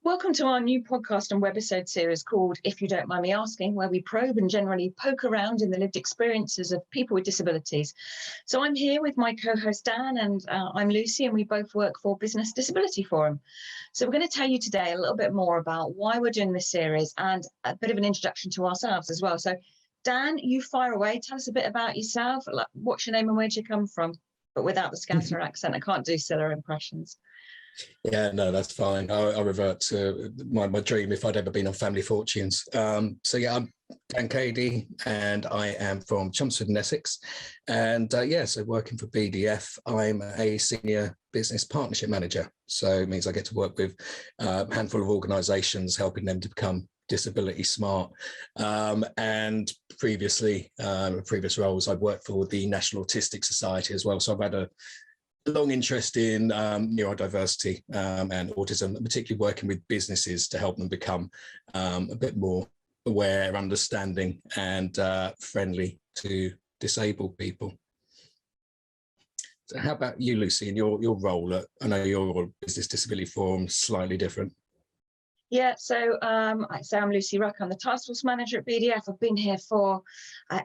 Welcome to our new podcast and webisode series called If You Don't Mind Me Asking, where we probe and generally poke around in the lived experiences of people with disabilities. So I'm here with my co-host Dan, and I'm Lucy, and we both work for Business Disability Forum. So we're going to tell you today a little bit more about why we're doing this series and a bit of an introduction to ourselves as well. So Dan, you fire away. Tell us a bit about yourself. Like, what's your name and where do you come from? But without the Scouser accent, I can't do Scylla impressions. Yeah, no, that's fine. I revert to my dream if I'd ever been on Family Fortunes. I'm Dan Cadey, and I am from Chelmsford in Essex. And so working for BDF, I'm a senior business partnership manager. So it means I get to work with a handful of organisations, helping them to become disability smart. And previously, previous roles, I've worked for the National Autistic Society as well. So I've had a long interest in neurodiversity and autism, particularly working with businesses to help them become a bit more aware, understanding, and friendly to disabled people. So how about you, Lucy, and your role I know your Business Disability Forum is slightly different. Yeah, so I'm Lucy Ruck. I'm the Task Force Manager at BDF. I've been here for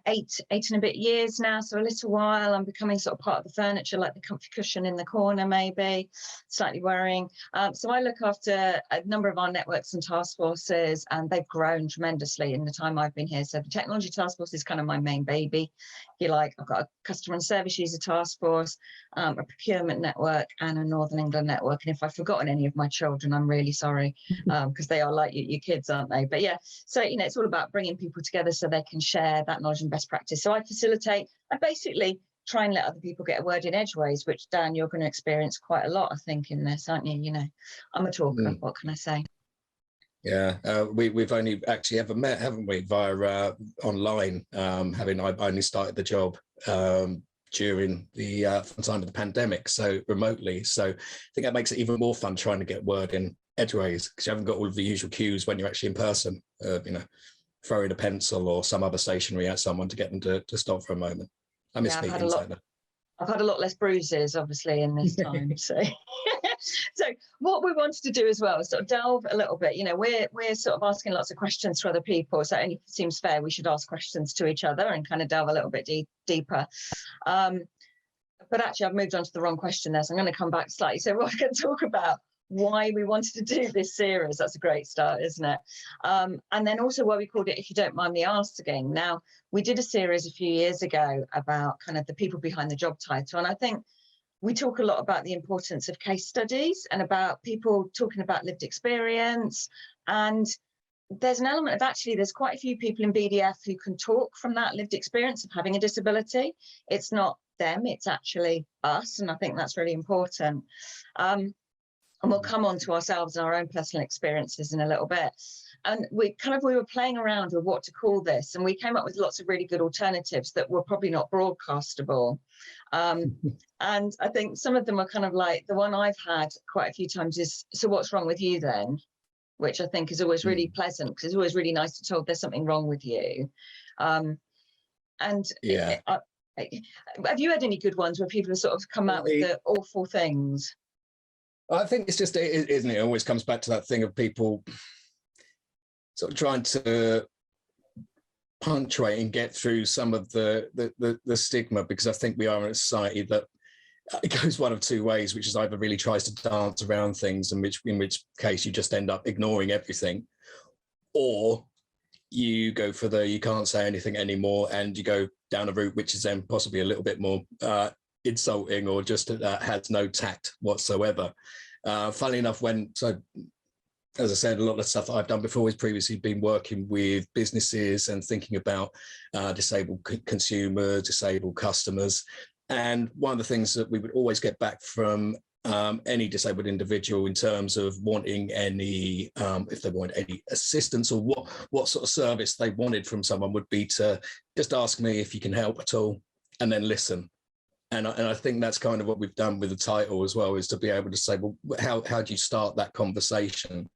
eight and a bit years now, so a little while. I'm becoming sort of part of the furniture, like the comfy cushion in the corner, maybe, slightly worrying. So I look after a number of our networks and task forces, and they've grown tremendously in the time I've been here. So the Technology Task Force is kind of my main baby, if you like. I've got a Customer and Service User Task Force, a Procurement Network, and a Northern England Network. And if I've forgotten any of my children, I'm really sorry. Because they are like your kids, aren't they? But yeah, so it's all about bringing people together so they can share that knowledge and best practice. So I basically try and let other people get a word in edgeways, which Dan, you're going to experience quite a lot, I think, in this, aren't you? I'm a talker. What can I say? Yeah, we've only actually ever met, haven't we, via online, I only started the job during the fun time of the pandemic, so remotely. So I think that makes it even more fun trying to get word in edgeways, because you haven't got all of the usual cues when you're actually in person, throwing a pencil or some other stationery at someone to get them to stop for a moment. I miss meetings like that. I've had a lot less bruises, obviously, in this time. So what we wanted to do as well is sort of delve a little bit. We're sort of asking lots of questions to other people, so it only seems fair we should ask questions to each other and kind of delve a little bit deeper. But actually, I've moved on to the wrong question there, so I'm going to come back slightly. So we're going to talk about why we wanted to do this series. That's a great start, isn't it? And then also why we called it If You Don't Mind Me Asking. Now, we did a series a few years ago about kind of the people behind the job title, and I think we talk a lot about the importance of case studies and about people talking about lived experience. And there's an element of there's quite a few people in BDF who can talk from that lived experience of having a disability. It's not them, it's actually us, and I think that's really important. And we'll come on to ourselves and our own personal experiences in a little bit. And we were playing around with what to call this, and we came up with lots of really good alternatives that were probably not broadcastable. And I think some of them are kind of like the one I've had quite a few times is, so what's wrong with you then? Which I think is always really pleasant, because it's always really nice to be told there's something wrong with you. Have you had any good ones where people have sort of come out with the awful things? I think it's just, isn't it? It always comes back to that thing of people sort of trying to punctuate and get through some of the stigma, because I think we are in a society that it goes one of two ways, which is either really tries to dance around things, in which case you just end up ignoring everything, or you go for you can't say anything anymore, and you go down a route which is then possibly a little bit more insulting, or just has no tact whatsoever. Funnily enough, as I said, a lot of the stuff that I've done before has previously been working with businesses and thinking about disabled consumers, disabled customers. And one of the things that we would always get back from any disabled individual in terms of wanting any, if they wanted any assistance or what sort of service they wanted from someone, would be to just ask me if you can help at all, and then listen. And I think that's kind of what we've done with the title as well, is to be able to say, well, how do you start that conversation?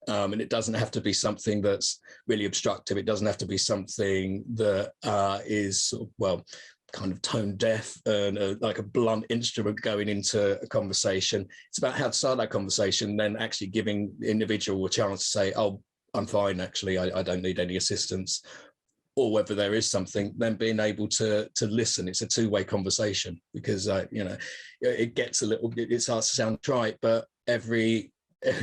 And it doesn't have to be something that's really obstructive. It doesn't have to be something that is, well, kind of tone deaf and like a blunt instrument going into a conversation. It's about how to start that conversation, then actually giving the individual a chance to say, oh, I'm fine, actually, I don't need any assistance, or whether there is something, then being able to listen. It's a two-way conversation, because you know, it gets a little, it starts to sound trite, but every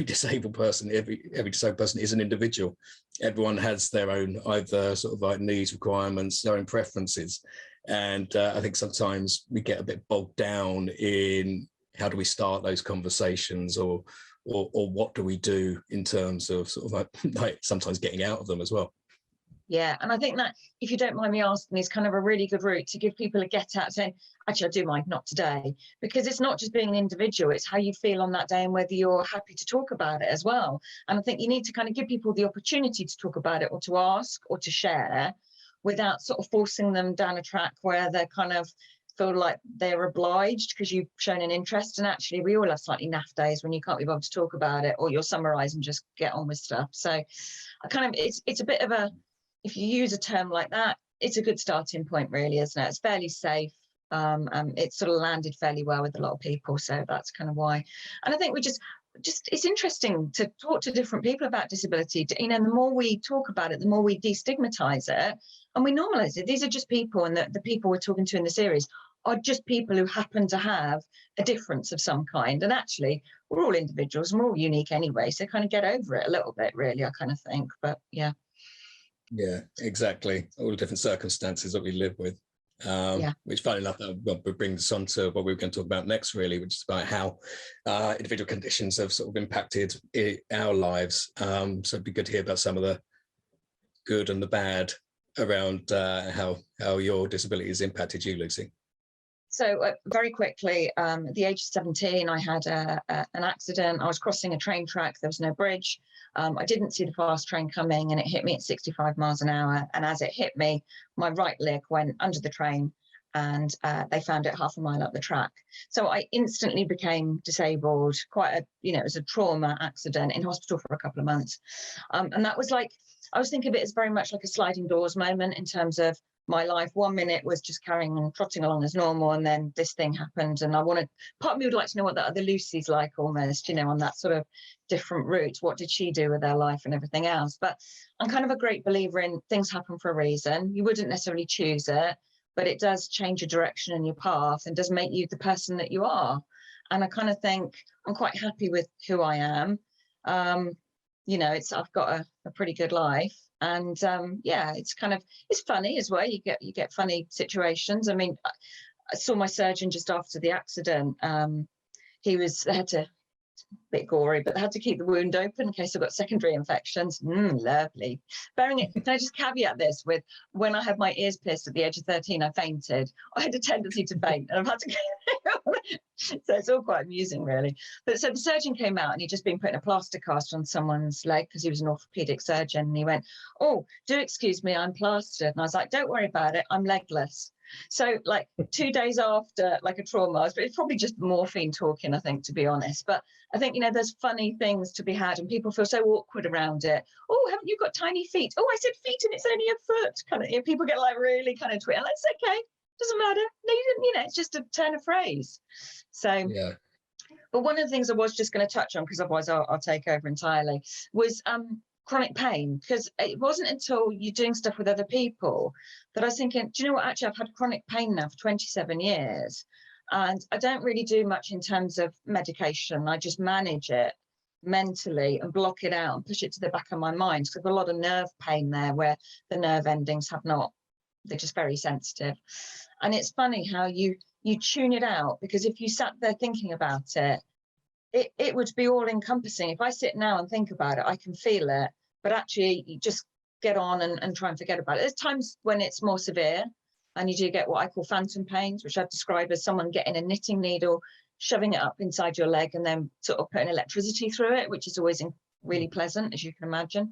disabled person, every disabled person is an individual. Everyone has their own either sort of like needs, requirements, their own preferences. And I think sometimes we get a bit bogged down in how do we start those conversations, or what do we do in terms of sort of like sometimes getting out of them as well. Yeah, and I think that, if you don't mind me asking, is kind of a really good route to give people a get out, saying, actually, I do mind, not today, because it's not just being an individual, it's how you feel on that day and whether you're happy to talk about it as well. And I think you need to kind of give people the opportunity to talk about it, or to ask, or to share, without sort of forcing them down a track where they're kind of feel like they're obliged because you've shown an interest. And actually, we all have slightly naff days when you can't be bothered to talk about it, or you'll summarize and just get on with stuff. So I kind of, it's a bit of a, if you use a term like that, it's a good starting point, really, isn't it? It's fairly safe. It's sort of landed fairly well with a lot of people, so that's kind of why. And I think we just it's interesting to talk to different people about disability. You know, the more we talk about it, the more we destigmatize it and we normalize it. These are just people, and the people we're talking to in the series are just people who happen to have a difference of some kind. And actually, we're all individuals and we're all unique anyway, so kind of get over it a little bit, really, I kind of think. But yeah. Yeah, exactly. All the different circumstances that we live with. Which, funny enough, brings us on to what we're going to talk about next, really, which is about how individual conditions have sort of impacted our lives. So it'd be good to hear about some of the good and the bad around how your disability has impacted you, Lucy. So very quickly, at the age of 17, I had an accident. I was crossing a train track. There was no bridge. I didn't see the fast train coming, and it hit me at 65 miles an hour. And as it hit me, my right leg went under the train, and they found it half a mile up the track. So I instantly became disabled. It was a trauma accident, in hospital for a couple of months. And that was like, I was thinking of it as very much like a sliding doors moment in terms of my life. 1 minute was just carrying and trotting along as normal, and then this thing happened, and part of me would like to know what that other Lucy's like, almost, you know, on that sort of different route. What did she do with her life and everything else? But I'm kind of a great believer in things happen for a reason. You wouldn't necessarily choose it, but it does change your direction and your path, and does make you the person that you are. And I kind of think I'm quite happy with who I am. You know, I've got a pretty good life. And it's funny as well. You get funny situations. I mean, I saw my surgeon just after the accident. They had to, a bit gory, but they had to keep the wound open in case I got secondary infections. Lovely. Can I just caveat this with, when I had my ears pierced at the age of 13, I fainted. I had a tendency to faint, and I've had to so it's all quite amusing, really. But so the surgeon came out, and he'd just been putting a plaster cast on someone's leg because he was an orthopedic surgeon. And he went, "Oh, do excuse me, I'm plastered." And I was like, "Don't worry about it, I'm legless." So like 2 days after, like a trauma, but it's probably just morphine talking, I think, to be honest. But I think, you know, there's funny things to be had, and people feel so awkward around it. "Oh, haven't you got tiny feet?" "Oh, I said feet and it's only a foot." Kind of, you know, people get like really kind of twitty. That's okay. Doesn't matter. No, you didn't, you know, it's just a turn of phrase. So, yeah. But one of the things I was just going to touch on, because otherwise I'll take over entirely, was chronic pain. Because it wasn't until you're doing stuff with other people that I was thinking, do you know what? Actually, I've had chronic pain now for 27 years. And I don't really do much in terms of medication. I just manage it mentally and block it out and push it to the back of my mind. Because I've got a lot of nerve pain there where the nerve endings they're just very sensitive. And it's funny how you tune it out, because if you sat there thinking about it, it would be all encompassing. If I sit now and think about it, I can feel it, but actually you just get on and try and forget about it. There's times when it's more severe, and you do get what I call phantom pains, which I've described as someone getting a knitting needle, shoving it up inside your leg, and then sort of putting electricity through it, which is always really pleasant, as you can imagine,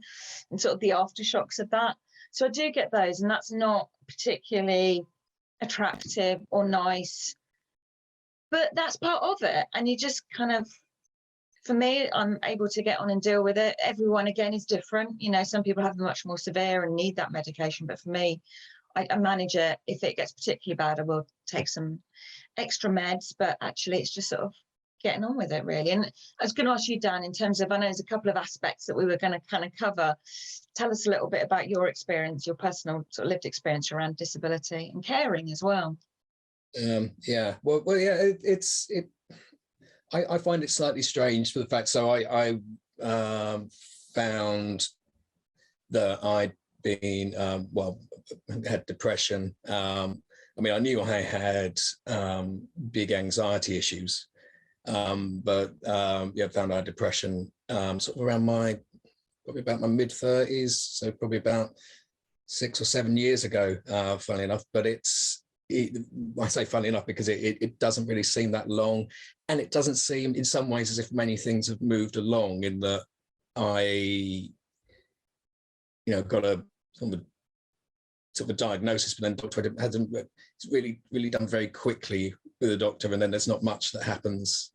and sort of the aftershocks of that. So I do get those, and that's not particularly attractive or nice, but that's part of it. And you just kind of, for me, I'm able to get on and deal with it. Everyone, again, is different. You know, some people have them much more severe and need that medication, but for me, I manage it. If it gets particularly bad, I will take some extra meds, but actually it's just sort of getting on with it, really. And I was going to ask you, Dan, in terms of, I know there's a couple of aspects that we were going to kind of cover. Tell us a little bit about your experience, your personal sort of lived experience around disability and caring as well. Yeah, well, yeah, I find it slightly strange for the fact, so I found that I'd been, had depression. I mean, I knew I had big anxiety issues, but yeah, found I had depression sort of around probably about my mid-30s, so probably about 6 or 7 years ago, funnily enough. But I say funnily enough because it doesn't really seem that long, and it doesn't seem in some ways as if many things have moved along, in that I got a sort of a diagnosis, but then doctor hasn't, it's really done very quickly with the doctor, and then there's not much that happens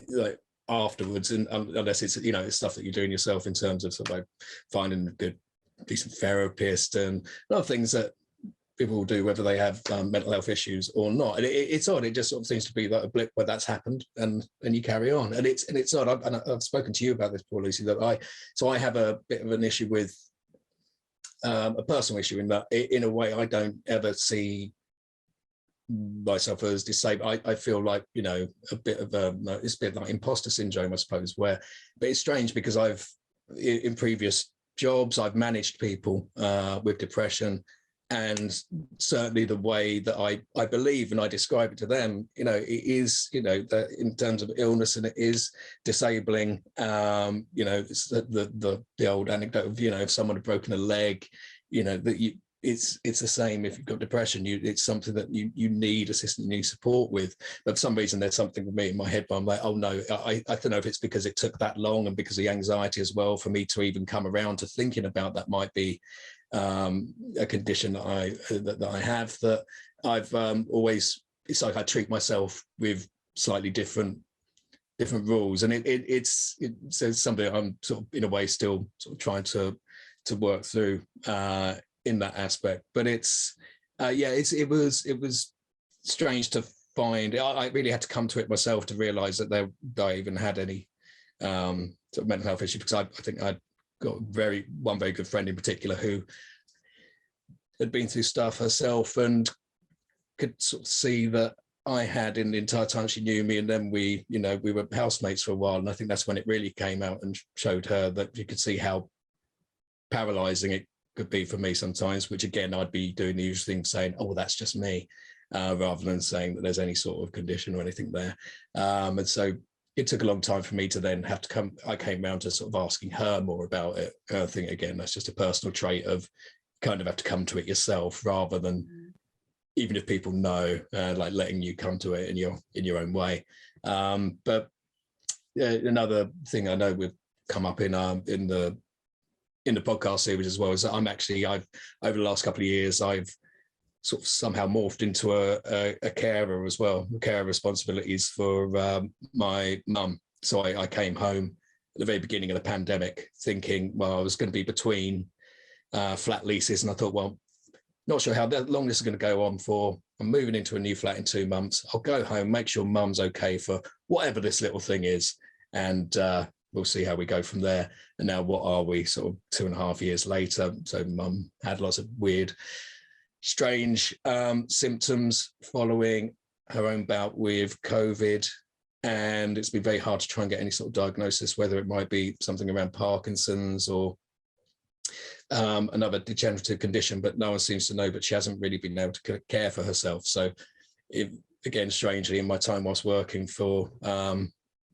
like afterwards, and unless it's it's stuff that you're doing yourself in terms of sort of like finding a good decent therapist and a lot of things that people will do whether they have mental health issues or not. And it's odd, it just sort of seems to be like a blip where that's happened, and you carry on. And it's odd, and I've spoken to you about this, poor Lucy, that I have a bit of an issue with a personal issue, in that in a way I don't ever see myself as disabled. I feel like a bit of it's a bit like imposter syndrome, I suppose, but it's strange because I've in previous jobs I've managed people with depression, and certainly the way that I believe and I describe it to them, it is that in terms of illness, and it is disabling. It's the old anecdote of if someone had broken a leg, that it's the same if you've got depression. It's something that you need assistance, you need support with. But for some reason, there's something with me in my head where I'm like, oh no, I don't know if it's because it took that long, and because of the anxiety as well, for me to even come around to thinking about that might be a condition that I have, that I've always, it's like I treat myself with slightly different rules, and it's something I'm sort of in a way still sort of trying to work through in that aspect. But it was strange to find. I really had to come to it myself to realize that I even had any sort of mental health issue, because I think I'd got one very good friend in particular who had been through stuff herself and could sort of see that I had in the entire time she knew me. And then we were housemates for a while, and I think that's when it really came out and showed her that you could see how paralyzing it could be for me sometimes, which again, I'd be doing the usual thing, saying, oh, well, that's just me, rather than saying that there's any sort of condition or anything there. And so it took a long time for me to then have to I came around to sort of asking her more about it. I think, again, that's just a personal trait of kind of have to come to it yourself, rather than even if people know, like letting you come to it in your own way. But another thing I know we've come up in the podcast series as well is that I've over the last couple of years, I've sort of somehow morphed into a carer as well, carer responsibilities for my mum. So I came home at the very beginning of the pandemic thinking, well, I was going to be between flat leases, and I thought, well, not sure how long this is going to go on for. I'm moving into a new flat in 2 months. I'll go home, make sure mum's okay for whatever this little thing is, and we'll see how we go from there. And now what are we, sort of 2.5 years later? So mum had lots of weird, strange symptoms following her own bout with COVID. And it's been very hard to try and get any sort of diagnosis, whether it might be something around Parkinson's or another degenerative condition, but no one seems to know. But she hasn't really been able to care for herself. So again, strangely, in my time whilst working for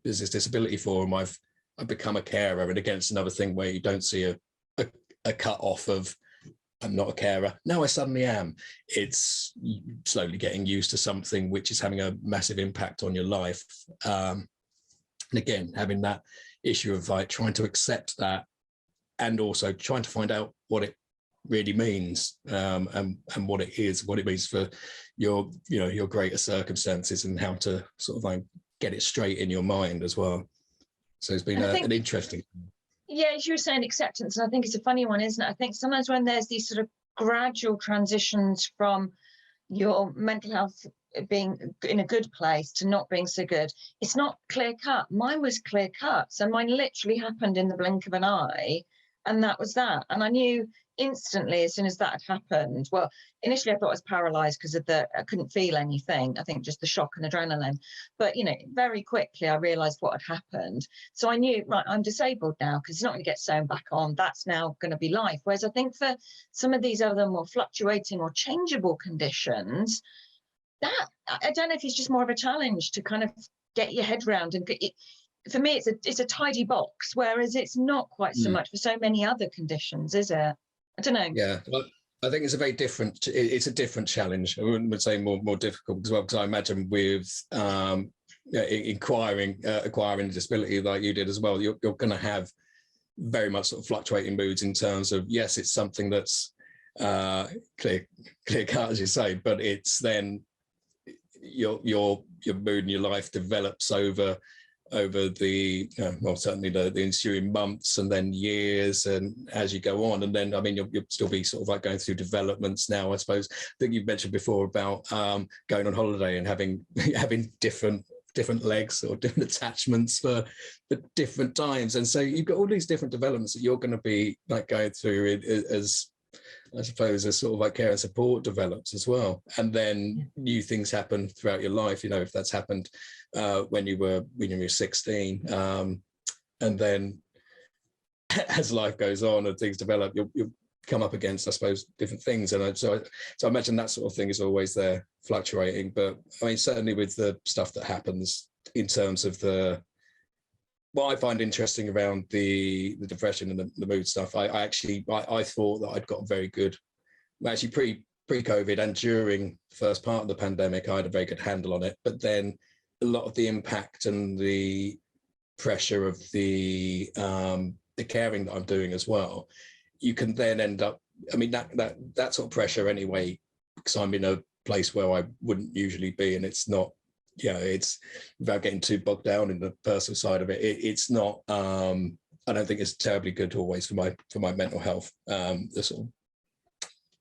Business Disability Forum, I've become a carer. And again, it's another thing where you don't see a cut off of, I'm not a carer. Now I suddenly am. It's slowly getting used to something which is having a massive impact on your life. And again, having that issue of like trying to accept that, and also trying to find out what it really means, and what it is, what it means for your greater circumstances, and how to sort of like get it straight in your mind as well. So it's been an interesting. Yeah, as you were saying, acceptance, and I think it's a funny one, isn't it? I think sometimes when there's these sort of gradual transitions from your mental health being in a good place to not being so good. It's not clear cut. Mine was clear cut. So mine literally happened in the blink of an eye, and that was that. And I knew instantly as soon as that had happened. Well, initially I thought I was paralyzed because of I couldn't feel anything. I think just the shock and adrenaline. But, you know, very quickly I realized what had happened. So I knew, right, I'm disabled now because it's not going to get sewn back on. That's now going to be life. Whereas I think for some of these other more fluctuating or changeable conditions, that, I don't know if it's just more of a challenge to kind of get your head around. And for me, it's a tidy box, whereas it's not quite so much for so many other conditions, is it? I don't know. Yeah, well, I think it's a different challenge. I would say more difficult as well, because I imagine with acquiring a disability like you did as well, you're going to have very much sort of fluctuating moods in terms of, yes, it's something that's clear cut, as you say, but it's then your mood and your life develops over the well, certainly the ensuing months and then years, and as you go on, and then I mean you'll still be sort of like going through developments now. I suppose I think you've mentioned before about going on holiday and having different legs or different attachments for different times, and so you've got all these different developments that you're going to be like going through as, I suppose, as sort of like care and support develops as well. And then new things happen throughout your life, you know, if that's happened when you were 16, and then as life goes on and things develop, you'll come up against, I suppose, different things. And so I imagine that sort of thing is always there, fluctuating. But I mean, certainly with the stuff that happens in terms of what I find interesting around the depression and the mood stuff, I thought that I'd got very good, actually pre-COVID and during the first part of the pandemic, I had a very good handle on it. But then a lot of the impact and the pressure of the caring that I'm doing as well, you can then end up, I mean, that sort of pressure anyway, because I'm in a place where I wouldn't usually be, and it's not, you know, it's, without getting too bogged down in the personal side of it, it's not, I don't think it's terribly good always for my mental health, the sort of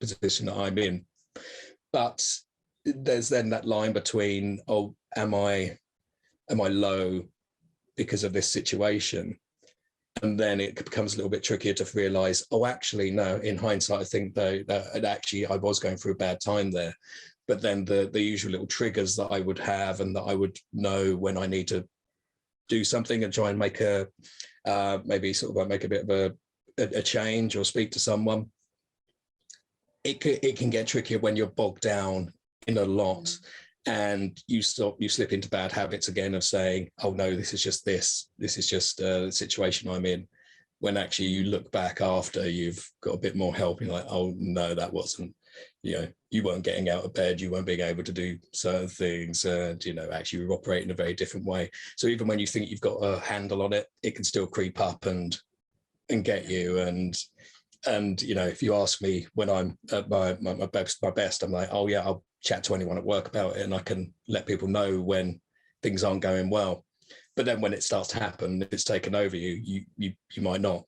position that I'm in. But there's then that line between, oh, am I low because of this situation? And then it becomes a little bit trickier to realize, oh, actually, no, in hindsight, I think though that actually I was going through a bad time there. But then the usual little triggers that I would have, and that I would know when I need to do something and try and make maybe sort of like make a bit of a change or speak to someone. It can get trickier when you're bogged down in a lot, and you slip into bad habits again of saying, oh no, this is just the situation I'm in, when actually you look back after you've got a bit more help, you're like, oh no, that wasn't, you know, you weren't getting out of bed, you weren't being able to do certain things, and you know, actually you operate in a very different way. So even when you think you've got a handle on it, it can still creep up and get you. And you know, if you ask me when I'm at my best, I'm like, oh yeah, I'll chat to anyone at work about it, and I can let people know when things aren't going well. But then when it starts to happen, if it's taken over you might not,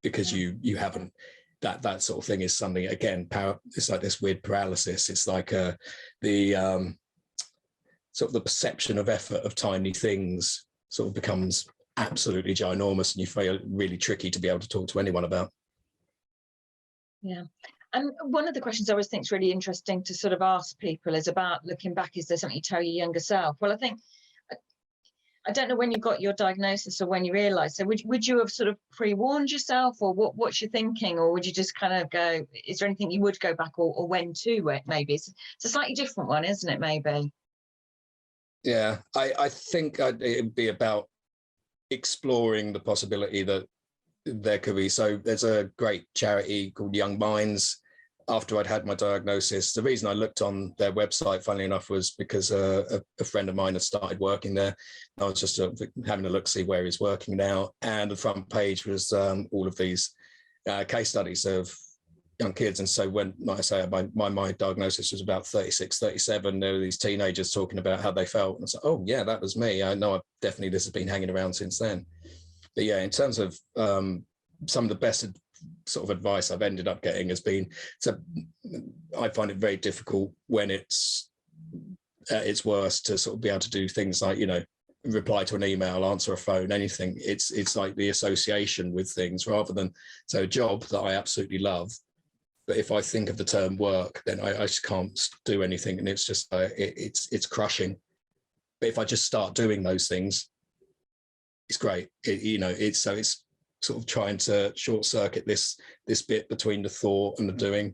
because you haven't. That sort of thing is something, again, it's like this weird paralysis. It's like the sort of the perception of effort of tiny things sort of becomes absolutely ginormous, and you feel really tricky to be able to talk to anyone about. Yeah. And one of the questions I always think is really interesting to sort of ask people is about looking back. Is there something you tell your younger self? Well, I don't know when you got your diagnosis or when you realised. So would you have sort of pre-warned yourself, or what's your thinking, or would you just kind of go? Is there anything you would go back or when to it? Maybe it's a slightly different one, isn't it? Maybe. Yeah, I think it'd be about exploring the possibility that there could be. So there's a great charity called Young Minds. After I'd had my diagnosis, the reason I looked on their website, funnily enough, was because a friend of mine had started working there. I was just having a look, see where he's working now. And the front page was all of these case studies of young kids. And so when, like I say, my diagnosis was about 36, 37, there were these teenagers talking about how they felt. And I was like, oh yeah, that was me. I know this has been hanging around since then. But yeah, in terms of some of the best sort of advice I've ended up getting has been, so I find it very difficult when it's worst to sort of be able to do things like, reply to an email, answer a phone, anything. It's like the association with things rather than, so a job that I absolutely love, but if I think of the term work, then I just can't do anything, and it's just it's crushing. But if I just start doing those things, it's great. It's sort of trying to short circuit this bit between the thought and the doing.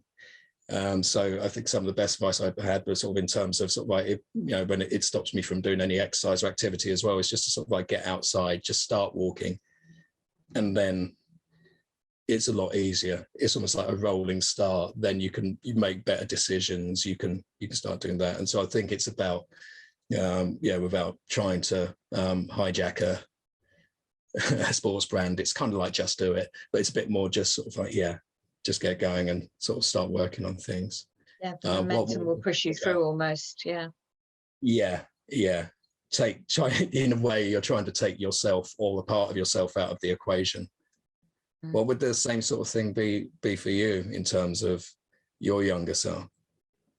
So I think some of the best advice I've had was sort of in terms of sort of like, when it stops me from doing any exercise or activity as well, is just to sort of like get outside, just start walking, and then it's a lot easier. It's almost like a rolling start. Then you make better decisions. You can start doing that. And so I think it's about, without trying to hijack a sports brand, it's kind of like just do it, but it's a bit more just sort of like, just get going and sort of start working on things. Yeah, the momentum will push you through almost. Yeah. Try in a way, you're trying to take yourself, or a part of yourself, out of the equation. What would the same sort of thing be for you in terms of your younger self?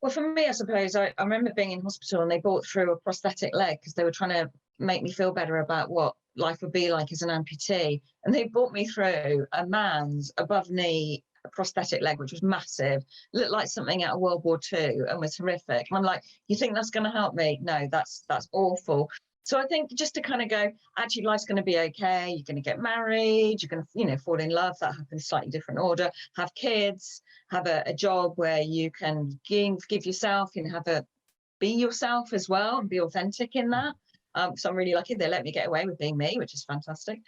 Well, for me, I suppose I remember being in hospital and they brought through a prosthetic leg because they were trying to make me feel better about what life would be like as an amputee. And they brought me through a man's above knee prosthetic leg, which was massive, looked like something out of World War II and was horrific. And I'm like, you think that's going to help me? No, that's awful. So I think just to kind of go, actually, life's going to be okay. You're going to get married. You're going to, fall in love. That happens slightly different order. Have kids. Have a job where you can give yourself. Be yourself as well and be authentic in that. So I'm really lucky they let me get away with being me, which is fantastic.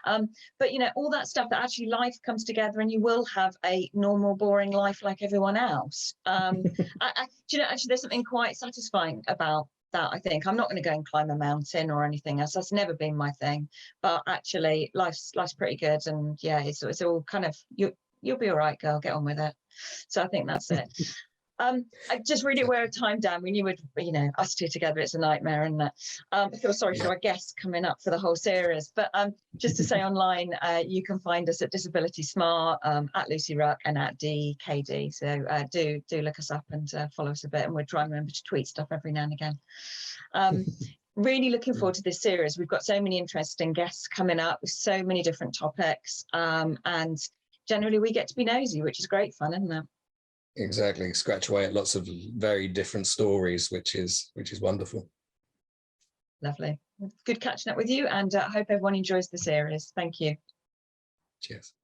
But all that stuff, that actually life comes together and you will have a normal, boring life like everyone else. Actually, there's something quite satisfying about that. I think I'm not going to go and climb a mountain or anything else. That's never been my thing. But actually, life's pretty good, and it's all kind of you'll be all right, girl. Get on with it. So I think that's it. I'm just really aware of time, Dan. We knew us two together, it's a nightmare, isn't it? I feel sorry for our guests coming up for the whole series. But just to say, online, you can find us at Disability Smart, at Lucy Ruck, and at D Cadey. So do look us up and follow us a bit, and we'll try and remember to tweet stuff every now and again. Really looking forward to this series. We've got so many interesting guests coming up with so many different topics, and generally we get to be nosy, which is great fun, isn't it? Exactly. Scratch away at lots of very different stories, which is wonderful. Lovely. Good catching up with you, and I hope everyone enjoys the series. Thank you. Cheers.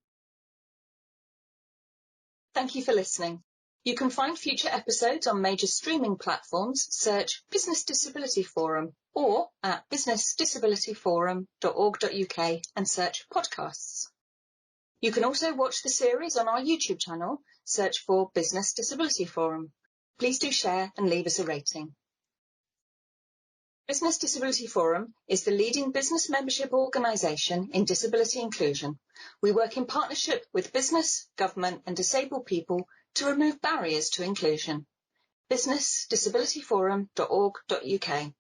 Thank you for listening. You can find future episodes on major streaming platforms. Search Business Disability Forum or at businessdisabilityforum.org.uk and search podcasts. You can also watch the series on our YouTube channel. Search for Business Disability Forum. Please do share and leave us a rating. Business Disability Forum is the leading business membership organisation in disability inclusion. We work in partnership with business, government and disabled people to remove barriers to inclusion. businessdisabilityforum.org.uk